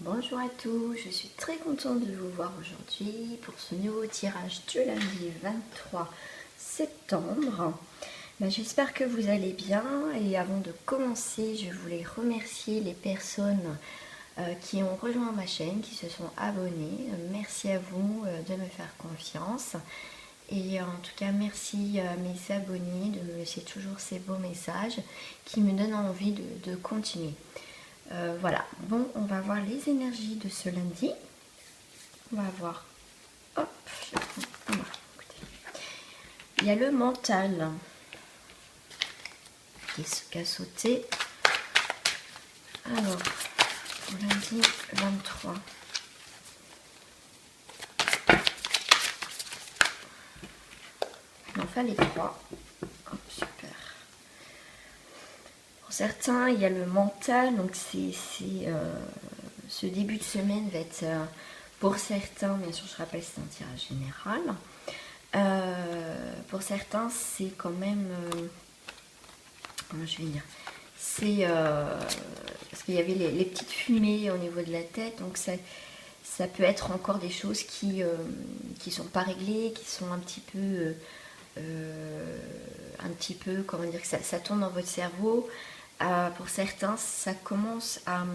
Bonjour à tous, je suis très contente de vous voir aujourd'hui pour ce nouveau tirage du lundi 23 septembre. J'espère que vous allez bien et avant de commencer, je voulais remercier les personnes qui ont rejoint ma chaîne, qui se sont abonnées. Merci à vous de me faire confiance. Et en tout cas, merci à mes abonnés de me laisser toujours ces beaux messages qui me donnent envie de continuer. Voilà, bon, on va voir les énergies de ce lundi. On va voir. Hop, voilà, écoutez. Il y a le mental qui a sauté. Alors, lundi 23. Il en fallait 3. Hop, super. Pour certains, il y a le mental, donc ce début de semaine va être, pour certains, bien sûr je rappelle c'est un tirage général, pour certains c'est quand même, comment je vais dire, c'est parce qu'il y avait les petites fumées au niveau de la tête, donc ça peut être encore des choses qui sont pas réglées, qui sont un petit peu, comment dire, que ça tourne dans votre cerveau. Pour certains, ça commence à...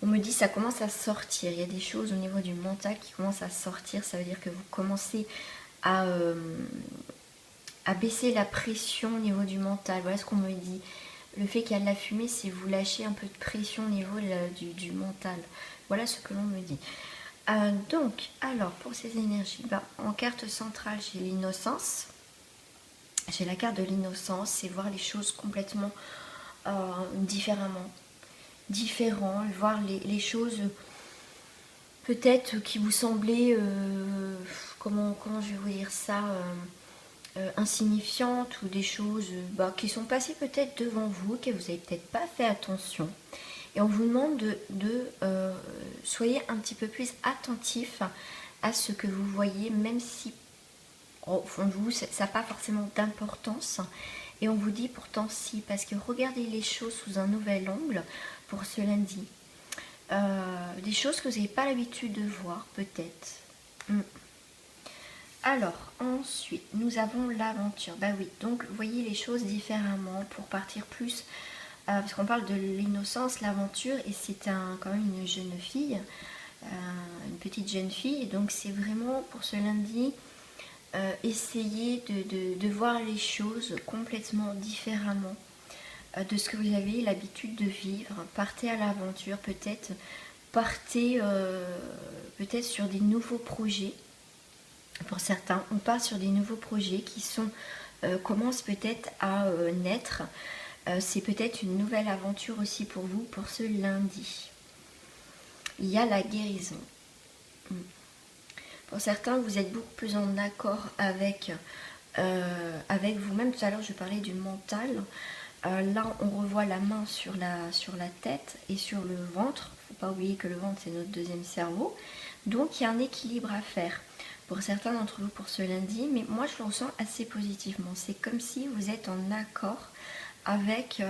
On me dit ça commence à sortir. Il y a des choses au niveau du mental qui commencent à sortir. Ça veut dire que vous commencez à baisser la pression au niveau du mental. Voilà ce qu'on me dit. Le fait qu'il y a de la fumée, c'est vous lâchez un peu de pression au niveau du mental. Voilà ce que l'on me dit. Donc, alors, pour ces énergies, en carte centrale, j'ai l'innocence. J'ai la carte de l'innocence. C'est voir les choses complètement différemment. Voir les choses peut-être qui vous semblaient, comment je vais vous dire ça, insignifiantes, ou des choses qui sont passées peut-être devant vous, que vous n'avez peut-être pas fait attention. Et on vous demande de soyez un petit peu plus attentif à ce que vous voyez, même si au fond de vous, ça n'a pas forcément d'importance. Et on vous dit pourtant si, parce que regardez les choses sous un nouvel angle pour ce lundi. Des choses que vous n'avez pas l'habitude de voir, peut-être. Alors, ensuite, nous avons l'aventure. Oui, donc voyez les choses différemment pour partir plus. Parce qu'on parle de l'innocence, l'aventure, et c'est quand même une jeune fille, une petite jeune fille. Donc c'est vraiment pour ce lundi... essayez de voir les choses complètement différemment de ce que vous avez l'habitude de vivre. Partez à l'aventure, peut-être peut-être sur des nouveaux projets. Pour certains, on part sur des nouveaux projets qui commencent peut-être à naître. C'est peut-être une nouvelle aventure aussi pour vous pour ce lundi. Il y a la guérison. Pour certains, vous êtes beaucoup plus en accord avec vous-même. Tout à l'heure, je parlais du mental. Là, on revoit la main sur la tête et sur le ventre. Il ne faut pas oublier que le ventre, c'est notre deuxième cerveau. Donc, il y a un équilibre à faire pour certains d'entre vous pour ce lundi. Mais moi, je le ressens assez positivement. C'est comme si vous êtes en accord avec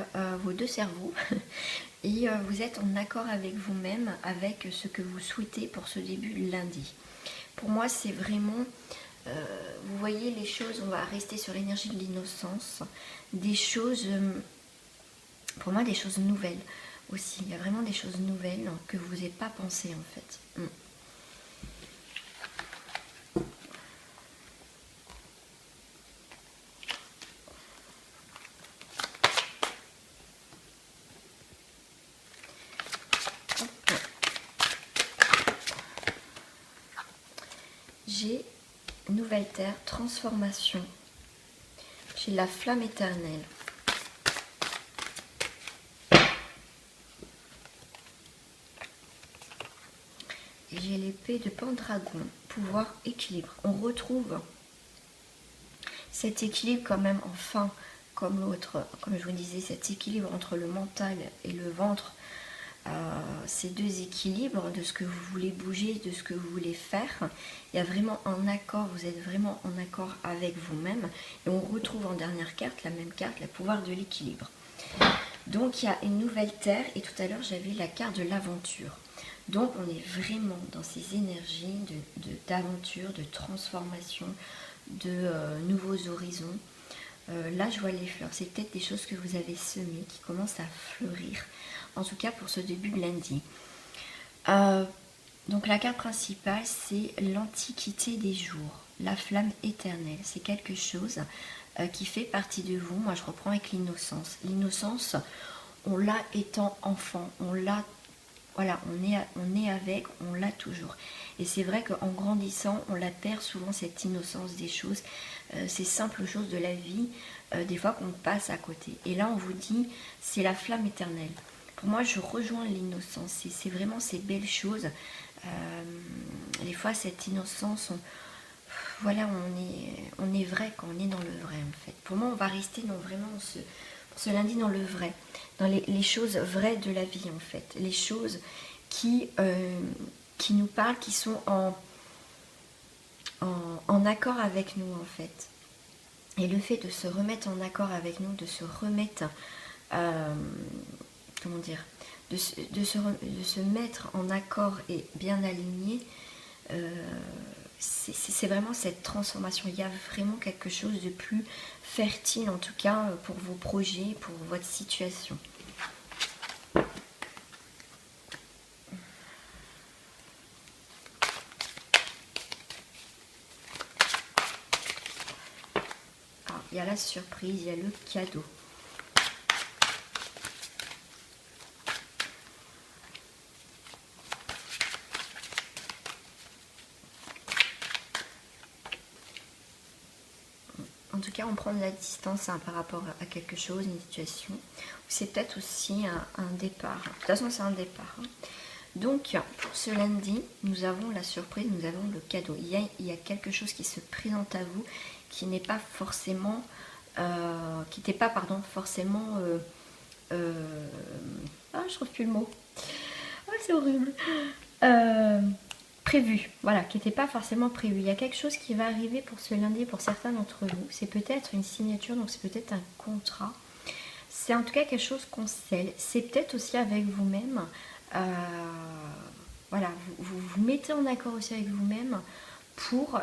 vos deux cerveaux. Et vous êtes en accord avec vous-même, avec ce que vous souhaitez pour ce début de lundi. Pour moi, c'est vraiment, vous voyez les choses, on va rester sur l'énergie de l'innocence, des choses, pour moi, des choses nouvelles aussi. Il y a vraiment des choses nouvelles que vous n'avez pas pensé en fait. J'ai nouvelle terre, transformation. J'ai la flamme éternelle. Et j'ai l'épée de Pendragon, pouvoir, équilibre. On retrouve cet équilibre quand même, enfin, comme l'autre, comme je vous disais, cet équilibre entre le mental et le ventre. Ces deux équilibres de ce que vous voulez bouger, de ce que vous voulez faire, il y a vraiment un accord, vous êtes vraiment en accord avec vous-même, et on retrouve en dernière carte la même carte, le pouvoir de l'équilibre. Donc il y a une nouvelle terre, et tout à l'heure j'avais la carte de l'aventure. Donc on est vraiment dans ces énergies d'aventure, de transformation, de nouveaux horizons. Là je vois les fleurs, c'est peut-être des choses que vous avez semées qui commencent à fleurir, en tout cas pour ce début de lundi. Donc la carte principale, c'est l'antiquité des jours, la flamme éternelle. C'est quelque chose qui fait partie de vous. Moi je reprends avec l'innocence. L'innocence, on l'a étant enfant, on l'a, voilà, on est avec, on l'a toujours. Et c'est vrai qu'en grandissant, on la perd souvent, cette innocence des choses, ces simples choses de la vie, des fois qu'on passe à côté. Et là on vous dit, c'est la flamme éternelle. Pour moi, je rejoins l'innocence. C'est vraiment ces belles choses. Des fois, cette innocence, voilà, on est vrai quand on est dans le vrai, en fait. Pour moi, on va rester vraiment ce lundi dans le vrai, dans les choses vraies de la vie, en fait. Les choses qui nous parlent, qui sont en accord avec nous, en fait. Et le fait de se remettre en accord avec nous, de se remettre... comment dire, de se mettre en accord et bien aligné, c'est vraiment cette transformation. Il y a vraiment quelque chose de plus fertile, en tout cas pour vos projets, pour votre situation. Alors, il y a la surprise, il y a le cadeau. En tout cas, on prend de la distance par rapport à quelque chose, une situation. C'est peut-être aussi un départ. De toute façon, c'est un départ. Donc, pour ce lundi, nous avons la surprise, nous avons le cadeau. Il y a quelque chose qui se présente à vous qui n'est pas forcément... qui n'était pas, pardon, forcément... je trouve plus le mot. Ah, c'est horrible. Prévu, voilà, qui n'était pas forcément prévu. Il y a quelque chose qui va arriver pour ce lundi pour certains d'entre vous. C'est peut-être une signature, donc c'est peut-être un contrat. C'est en tout cas quelque chose qu'on scelle. C'est peut-être aussi avec vous-même. Voilà, vous mettez en accord aussi avec vous-même pour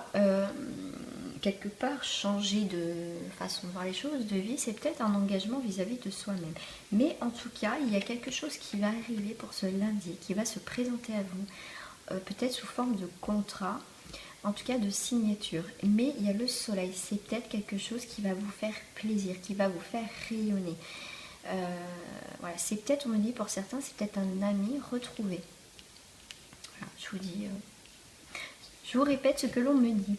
quelque part changer de façon de voir les choses, de vie. C'est peut-être un engagement vis-à-vis de soi-même. Mais en tout cas, il y a quelque chose qui va arriver pour ce lundi, qui va se présenter à vous. Peut-être sous forme de contrat, en tout cas de signature. Mais il y a le soleil, c'est peut-être quelque chose qui va vous faire plaisir, qui va vous faire rayonner. Voilà, c'est peut-être, on me dit pour certains, c'est peut-être un ami retrouvé. Voilà, je vous dis, je vous répète ce que l'on me dit.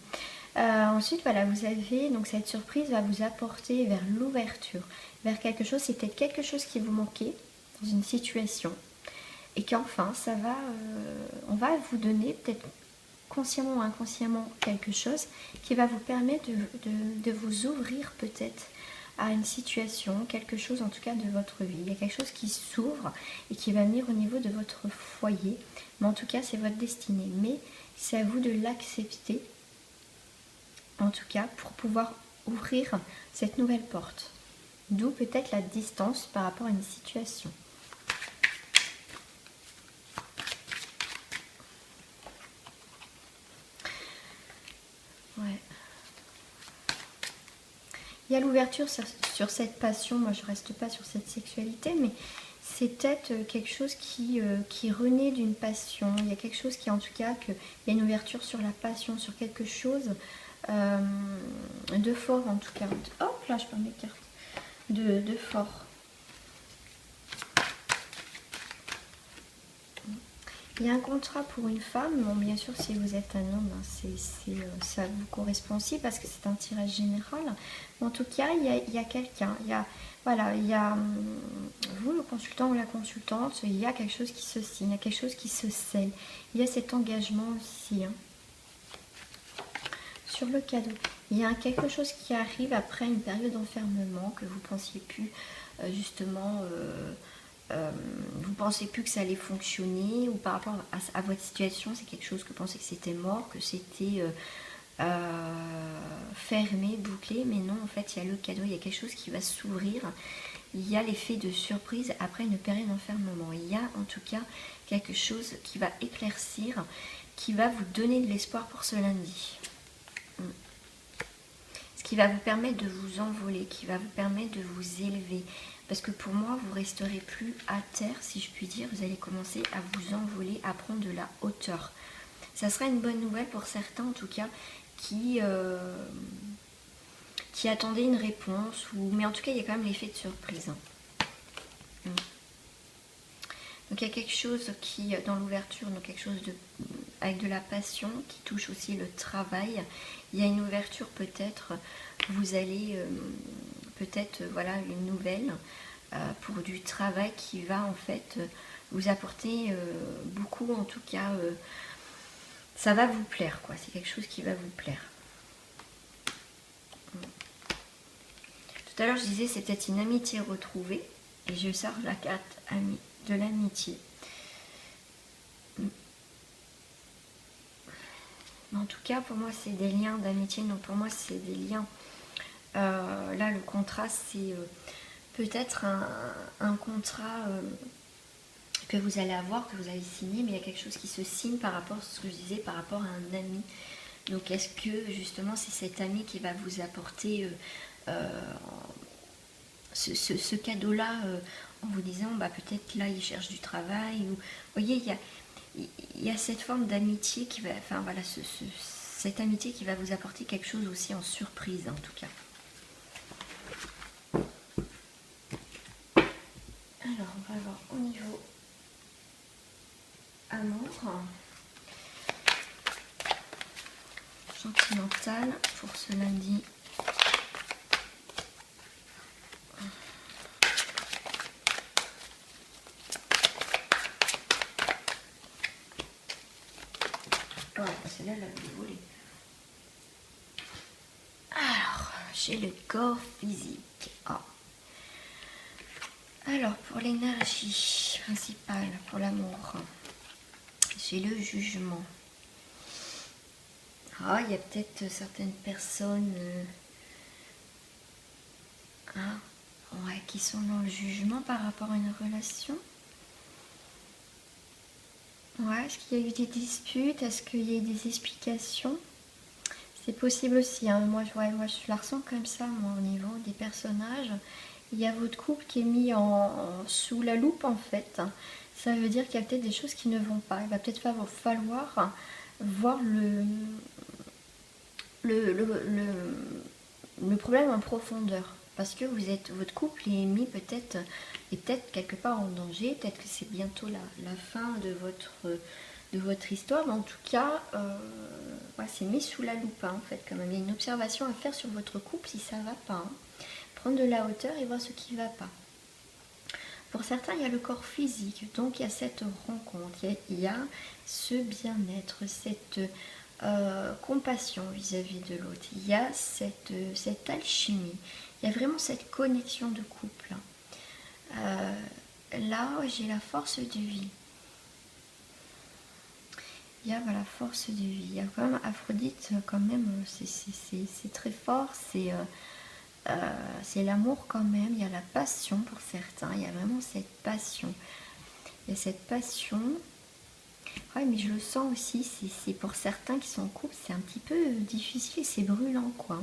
Ensuite, voilà, vous avez, donc cette surprise va vous apporter vers l'ouverture, vers quelque chose, c'est peut-être quelque chose qui vous manquait dans une situation. Et qu'enfin, ça va, on va vous donner peut-être consciemment ou inconsciemment quelque chose qui va vous permettre de vous ouvrir peut-être à une situation, quelque chose en tout cas de votre vie. Il y a quelque chose qui s'ouvre et qui va venir au niveau de votre foyer. Mais en tout cas, c'est votre destinée. Mais c'est à vous de l'accepter, en tout cas, pour pouvoir ouvrir cette nouvelle porte. D'où peut-être la distance par rapport à une situation. Ouais. Il y a l'ouverture sur cette passion. Moi, je reste pas sur cette sexualité, mais c'est peut-être quelque chose qui renaît d'une passion. Il y a quelque chose qui, en tout cas, il y a une ouverture sur la passion, sur quelque chose de fort, en tout cas. Hop, là, je prends mes cartes. De fort. Il y a un contrat pour une femme. Bon, bien sûr, si vous êtes un homme, ça vous correspond aussi parce que c'est un tirage général. Mais en tout cas, il y a quelqu'un. Voilà, il y a vous, le consultant ou la consultante, il y a quelque chose qui se signe, il y a quelque chose qui se scelle. Il y a cet engagement aussi. Sur le cadeau, il y a quelque chose qui arrive après une période d'enfermement que vous pensiez plus justement... vous pensez plus que ça allait fonctionner, ou par rapport à votre situation, c'est quelque chose que vous pensez que c'était mort, que c'était fermé, bouclé, mais non, en fait, il y a le cadeau, il y a quelque chose qui va s'ouvrir. Il y a l'effet de surprise après une période d'enfermement. Il y a en tout cas quelque chose qui va éclaircir, qui va vous donner de l'espoir pour ce lundi. Ce qui va vous permettre de vous envoler, qui va vous permettre de vous élever. Parce que pour moi, vous resterez plus à terre, si je puis dire. Vous allez commencer à vous envoler, à prendre de la hauteur. Ça sera une bonne nouvelle pour certains, en tout cas, qui attendaient une réponse. Mais en tout cas, il y a quand même l'effet de surprise. Donc il y a quelque chose qui, dans l'ouverture, donc quelque chose avec de la passion, qui touche aussi le travail. Il y a une ouverture peut-être, vous allez peut-être, voilà, une nouvelle pour du travail qui va en fait vous apporter beaucoup, en tout cas, ça va vous plaire, quoi. C'est quelque chose qui va vous plaire. Tout à l'heure, je disais, c'est peut-être une amitié retrouvée. Et je sors la carte de l'amitié. En tout cas, pour moi, c'est des liens d'amitié. Donc, pour moi, c'est des liens. Là, le contrat, c'est peut-être un contrat que vous allez avoir, que vous avez signé, mais il y a quelque chose qui se signe par rapport à ce que je disais, par rapport à un ami. Donc, est-ce que, justement, c'est cet ami qui va vous apporter ce cadeau-là en vous disant, bah, peut-être là, il cherche du travail. Ou, vous voyez, il y a cette forme d'amitié qui va, enfin voilà, cette amitié qui va vous apporter quelque chose aussi en surprise, en tout cas. Alors, on va voir au niveau amour, sentimental pour ce lundi. Ouais, celle-là, elle a volé. Alors, j'ai le corps physique. Ah. Alors, pour l'énergie principale, pour l'amour, j'ai le jugement. Ah, il y a peut-être certaines personnes ouais, qui sont dans le jugement par rapport à une relation. Ouais, est-ce qu'il y a eu des disputes? Est-ce qu'il y a eu des explications? C'est possible aussi, hein. Moi, je la ressens comme ça, moi, au niveau des personnages. Il y a votre couple qui est mis sous la loupe, en fait. Ça veut dire qu'il y a peut-être des choses qui ne vont pas. Il va peut-être falloir voir le problème en profondeur. Parce que votre couple est mis peut-être quelque part en danger. Peut-être que c'est bientôt la fin de votre histoire. Mais en tout cas, ouais, c'est mis sous la loupe, hein, en fait, quand même. Il y a une observation à faire sur votre couple si ça ne va pas. Hein. Prendre de la hauteur et voir ce qui ne va pas. Pour certains, il y a le corps physique. Donc, il y a cette rencontre. Il y a ce bien-être, cette compassion vis-à-vis de l'autre. Il y a cette alchimie. Il y a vraiment cette connexion de couple. Là, j'ai la force de vie. Il y a la force de vie. Il y a quand même Aphrodite, quand même, c'est très fort. C'est l'amour quand même. Il y a la passion pour certains. Il y a vraiment cette passion. Il y a cette passion. Ouais, mais je le sens aussi. C'est pour certains qui sont en couple, c'est un petit peu difficile. C'est brûlant, quoi.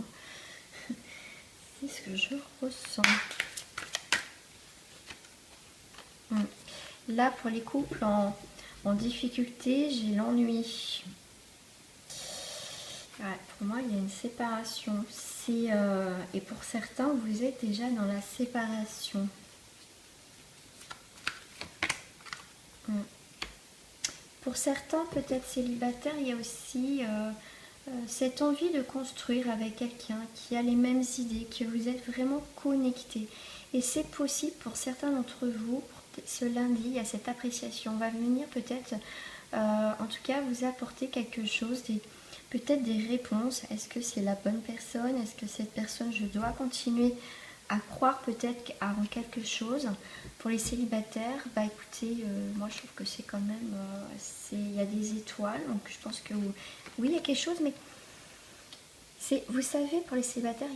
C'est ce que je ressens. Là, pour les couples en difficulté, j'ai l'ennui. Ouais, pour moi, il y a une séparation. Et pour certains, vous êtes déjà dans la séparation. Pour certains, peut-être célibataires, il y a aussi cette envie de construire avec quelqu'un qui a les mêmes idées, que vous êtes vraiment connectés. Et c'est possible pour certains d'entre vous, ce lundi, il y a cette appréciation. On va venir peut-être, en tout cas, vous apporter quelque chose, peut-être des réponses. Est-ce que c'est la bonne personne? Est-ce que cette personne, je dois continuer à croire peut-être en quelque chose? Pour les célibataires, bah écoutez, moi je trouve que c'est quand même, il y a des étoiles, donc je pense que oui, il y a quelque chose, mais vous savez, pour les célibataires,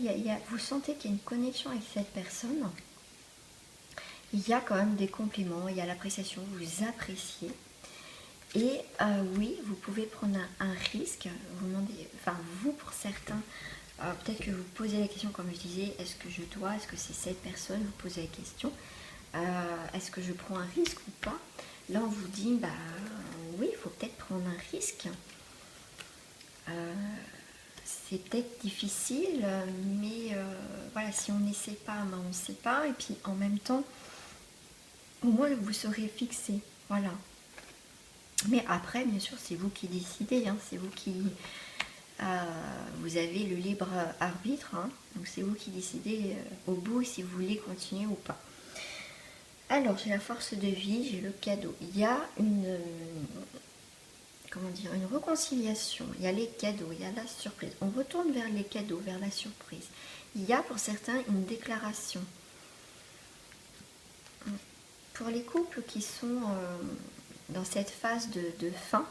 vous sentez qu'il y a une connexion avec cette personne. Il y a quand même des compliments, il y a l'appréciation, vous appréciez. Et oui, vous pouvez prendre un risque, vous demandez, enfin vous pour certains, peut-être que vous posez la question comme je disais, est-ce que je dois, est-ce que c'est cette personne, vous posez la question, est-ce que je prends un risque ou pas? Là on vous dit, bah oui, il faut peut-être prendre un risque. C'est peut-être difficile, mais voilà, si on n'essaie pas, ben, on ne sait pas, et puis en même temps, au moins vous serez fixé, voilà. Mais après, bien sûr, c'est vous qui décidez, hein, c'est vous qui... vous avez le libre arbitre, hein, donc c'est vous qui décidez au bout si vous voulez continuer ou pas. Alors, j'ai la force de vie, j'ai le cadeau. Il y a une... comment dire, une réconciliation. Il y a les cadeaux, il y a la surprise. On retourne vers les cadeaux, vers la surprise. Il y a pour certains une déclaration. Pour les couples qui sont dans cette phase de fin,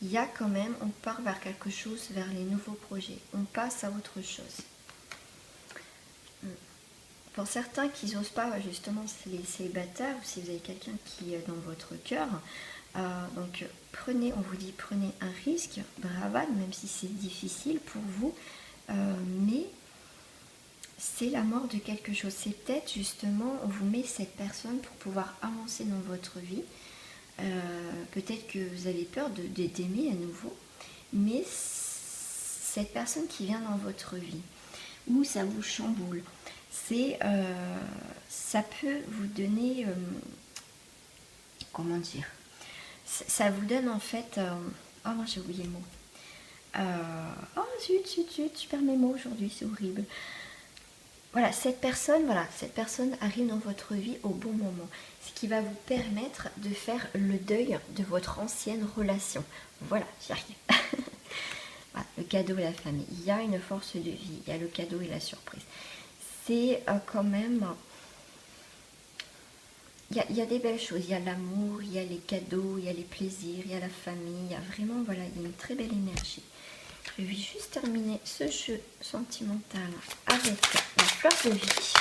il y a quand même, on part vers quelque chose, vers les nouveaux projets. On passe à autre chose. Pour certains qui n'osent pas, justement, les célibataires, ou si vous avez quelqu'un qui est dans votre cœur, donc prenez, on vous dit, prenez un risque, bravade, même si c'est difficile pour vous, mais c'est la mort de quelque chose. C'est peut-être justement, on vous met cette personne pour pouvoir avancer dans votre vie. Peut-être que vous avez peur d'aimer à nouveau, mais cette personne qui vient dans votre vie, où ça vous chamboule, ça peut vous donner, comment dire, ça vous donne en fait, oh non, j'ai oublié le mot, oh zut, je perds mes mots aujourd'hui, c'est horrible. Voilà, cette personne arrive dans votre vie au bon moment, ce qui va vous permettre de faire le deuil de votre ancienne relation. Voilà, j'y arrive. Voilà, le cadeau et la famille. Il y a une force de vie, il y a le cadeau et la surprise. C'est quand même... Il y a des belles choses, il y a l'amour, il y a les cadeaux, il y a les plaisirs, il y a la famille, il y a vraiment, voilà, il y a une très belle énergie. Je vais juste terminer ce jeu sentimental avec la fleur de vie.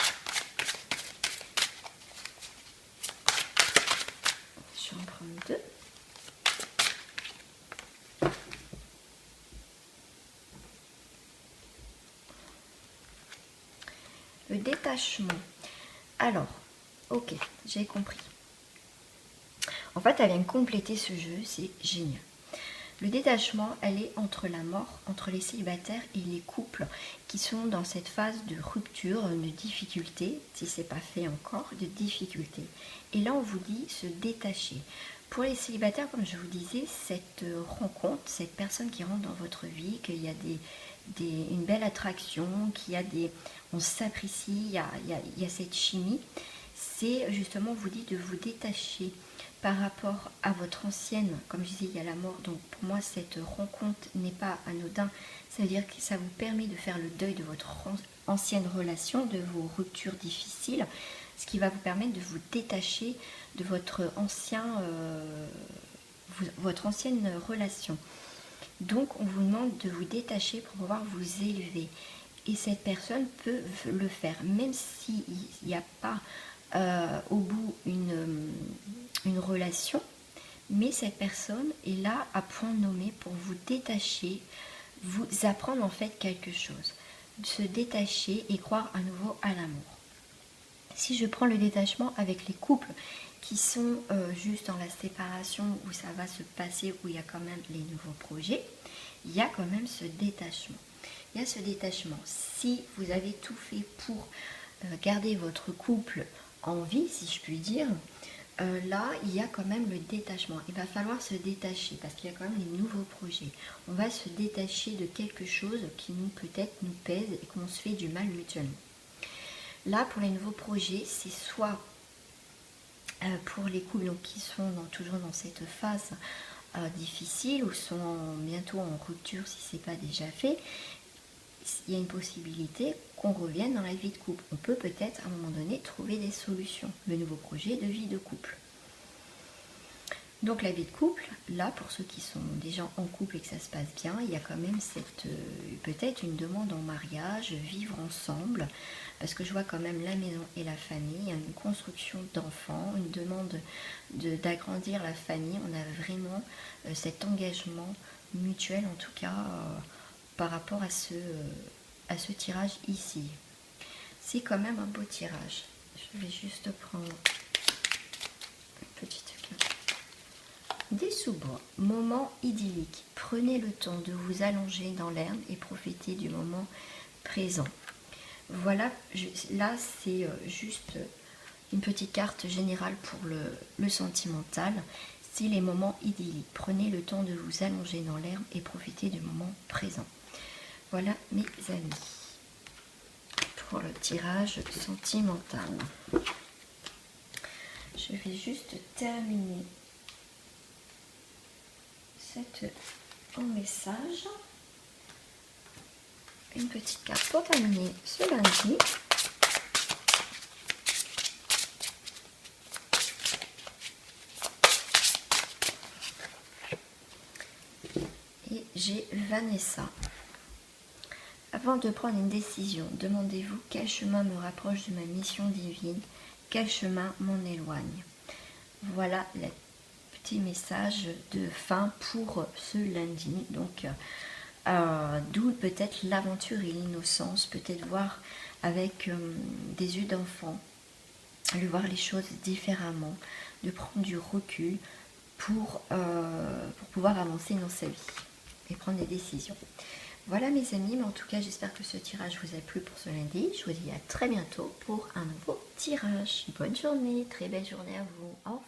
Je vais en prendre deux. Le détachement. Alors, ok, j'ai compris. En fait, elle vient compléter ce jeu, c'est génial. Le détachement, elle est entre la mort, entre les célibataires et les couples qui sont dans cette phase de rupture, de difficulté, si ce n'est pas fait encore, de difficulté. Et là, on vous dit se détacher. Pour les célibataires, comme je vous disais, cette rencontre, cette personne qui rentre dans votre vie, qu'il y a une belle attraction, qu'il y a on s'apprécie, il y a cette chimie, c'est justement, on vous dit de vous détacher par rapport à votre ancienne, comme je disais, il y a la mort, donc pour moi cette rencontre n'est pas anodin, ça veut dire que ça vous permet de faire le deuil de votre ancienne relation, de vos ruptures difficiles, ce qui va vous permettre de vous détacher de votre ancienne relation. Donc on vous demande de vous détacher pour pouvoir vous élever. Et cette personne peut le faire, même s'il n'y a pas au bout une relation, mais cette personne est là à point nommé pour vous détacher, vous apprendre en fait quelque chose, se détacher et croire à nouveau à l'amour. Si je prends le détachement avec les couples qui sont juste dans la séparation où ça va se passer, où il y a quand même les nouveaux projets, il y a quand même ce détachement. Il y a ce détachement. Si vous avez tout fait pour garder votre couple en vie, si je puis dire, là, il y a quand même le détachement. Il va falloir se détacher parce qu'il y a quand même des nouveaux projets. On va se détacher de quelque chose qui peut-être nous pèse et qu'on se fait du mal mutuellement. Là, pour les nouveaux projets, c'est soit pour les couples donc, qui sont toujours dans cette phase difficile ou sont bientôt en rupture si ce n'est pas déjà fait, il y a une possibilité qu'on revienne dans la vie de couple. On peut peut-être à un moment donné trouver des solutions. Le nouveau projet de vie de couple. Donc la vie de couple, là pour ceux qui sont déjà en couple et que ça se passe bien, il y a quand même cette peut-être une demande en mariage, vivre ensemble, parce que je vois quand même la maison et la famille, une construction d'enfants, une demande d'agrandir la famille. On a vraiment cet engagement mutuel en tout cas par rapport à ce tirage ici. C'est quand même un beau tirage. Je vais juste prendre une petite carte. Des sous-bois, moment idyllique. Prenez le temps de vous allonger dans l'herbe et profitez du moment présent. Voilà, là c'est juste une petite carte générale pour le sentimental. C'est les moments idylliques. Prenez le temps de vous allonger dans l'herbe et profitez du moment présent. Voilà mes amis, pour le tirage sentimental. Je vais juste terminer en message. Une petite carte pour terminer ce lundi. Et j'ai Vanessa. Avant de prendre une décision, demandez-vous quel chemin me rapproche de ma mission divine, quel chemin m'en éloigne. Voilà le petit message de fin pour ce lundi. Donc, d'où peut-être l'aventure et l'innocence, peut-être voir avec des yeux d'enfant, de voir les choses différemment, de prendre du recul pour pouvoir avancer dans sa vie et prendre des décisions. Voilà mes amis, mais en tout cas j'espère que ce tirage vous a plu pour ce lundi. Je vous dis à très bientôt pour un nouveau tirage. Bonne journée, très belle journée à vous. Au revoir.